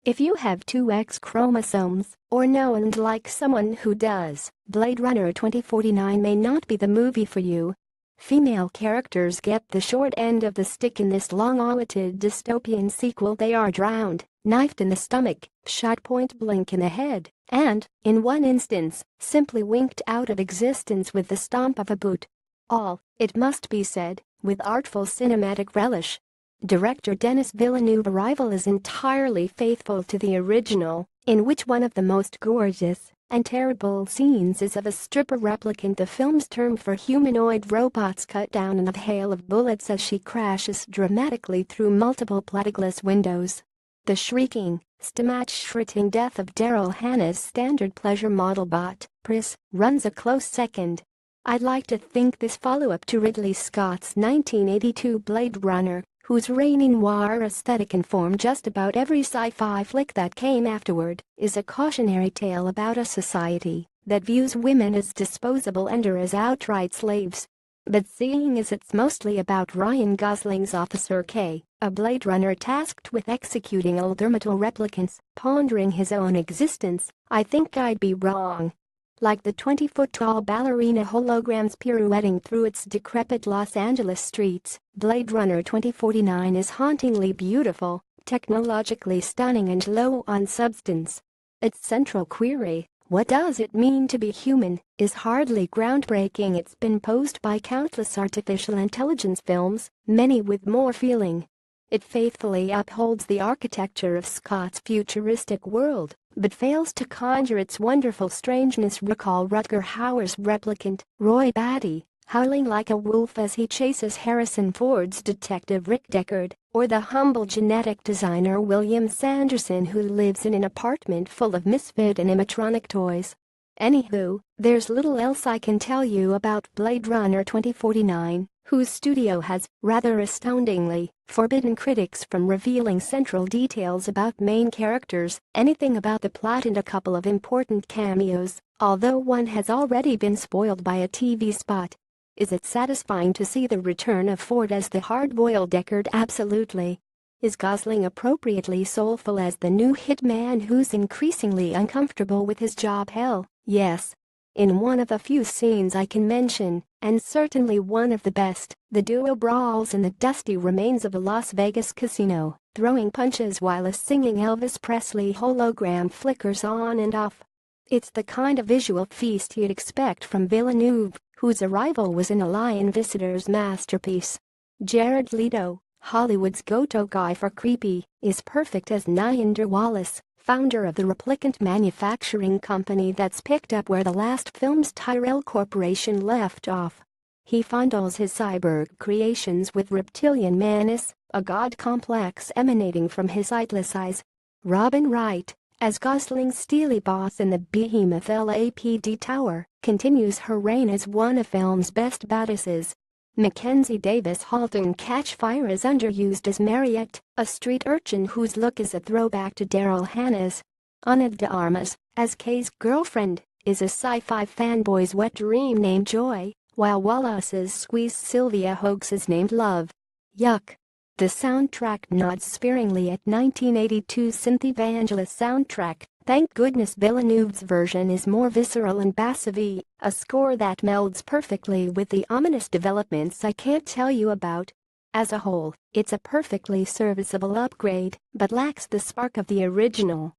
If you have two X chromosomes, or know and like someone who does, Blade Runner 2049 may not be the movie for you. Female characters get the short end of the stick in this long-awaited dystopian sequel. They are drowned, knifed in the stomach, shot point blank in the head, and, in one instance, simply winked out of existence with the stomp of a boot. All, it must be said, with artful cinematic relish. Director Denis Villeneuve's arrival is entirely faithful to the original, in which one of the most gorgeous and terrible scenes is of a stripper replicant, the film's term for humanoid robots, cut down in a hail of bullets as she crashes dramatically through multiple plexiglass windows. The shrieking, stomach-shredding death of Daryl Hannah's standard pleasure model bot, Pris, runs a close second. I'd like to think this follow-up to Ridley Scott's 1982 Blade Runner, whose rainy noir aesthetic informed just about every sci-fi flick that came afterward, is a cautionary tale about a society that views women as disposable and as outright slaves. But seeing as it's mostly about Ryan Gosling's Officer K, a Blade Runner tasked with executing orbital replicants, pondering his own existence, I think I'd be wrong. Like the 20-foot-tall ballerina holograms pirouetting through its decrepit Los Angeles streets, Blade Runner 2049 is hauntingly beautiful, technologically stunning and low on substance. Its central query, what does it mean to be human, is hardly groundbreaking. It's been posed by countless artificial intelligence films, many with more feeling. It faithfully upholds the architecture of Scott's futuristic world, but fails to conjure its wonderful strangeness. Recall Rutger Hauer's replicant, Roy Batty, howling like a wolf as he chases Harrison Ford's detective Rick Deckard, or the humble genetic designer William Sanderson who lives in an apartment full of misfit animatronic toys. Anywho, there's little else I can tell you about Blade Runner 2049, whose studio has, rather astoundingly, forbidden critics from revealing central details about main characters, anything about the plot, and a couple of important cameos, although one has already been spoiled by a TV spot. Is it satisfying to see the return of Ford as the hard-boiled Deckard? Absolutely. Is Gosling appropriately soulful as the new hitman who's increasingly uncomfortable with his job? Hell, yes. In one of the few scenes I can mention, and certainly one of the best, the duo brawls in the dusty remains of a Las Vegas casino, throwing punches while a singing Elvis Presley hologram flickers on and off. It's the kind of visual feast you'd expect from Villeneuve, whose arrival was an Alien Visitor's masterpiece. Jared Leto, Hollywood's go-to guy for creepy, is perfect as Niander Wallace, founder of the replicant manufacturing company that's picked up where the last film's Tyrell Corporation left off. He fondles his cyborg creations with reptilian menace, a god complex emanating from his sightless eyes. Robin Wright, as Gosling's steely boss in the behemoth LAPD tower, continues her reign as one of film's best badasses. Mackenzie Davis Halton Catchfire is underused as Mariette, a street urchin whose look is a throwback to Daryl Hannah's. Ana de Armas, as Kay's girlfriend, is a sci-fi fanboy's wet dream named Joy, while Wallace's squeezed Sylvia Hoeks is named Love. Yuck. The soundtrack nods sparingly at 1982's Synth Evangelist soundtrack. Thank goodness Villeneuve's version is more visceral and bassy, a score that melds perfectly with the ominous developments I can't tell you about. As a whole, it's a perfectly serviceable upgrade, but lacks the spark of the original.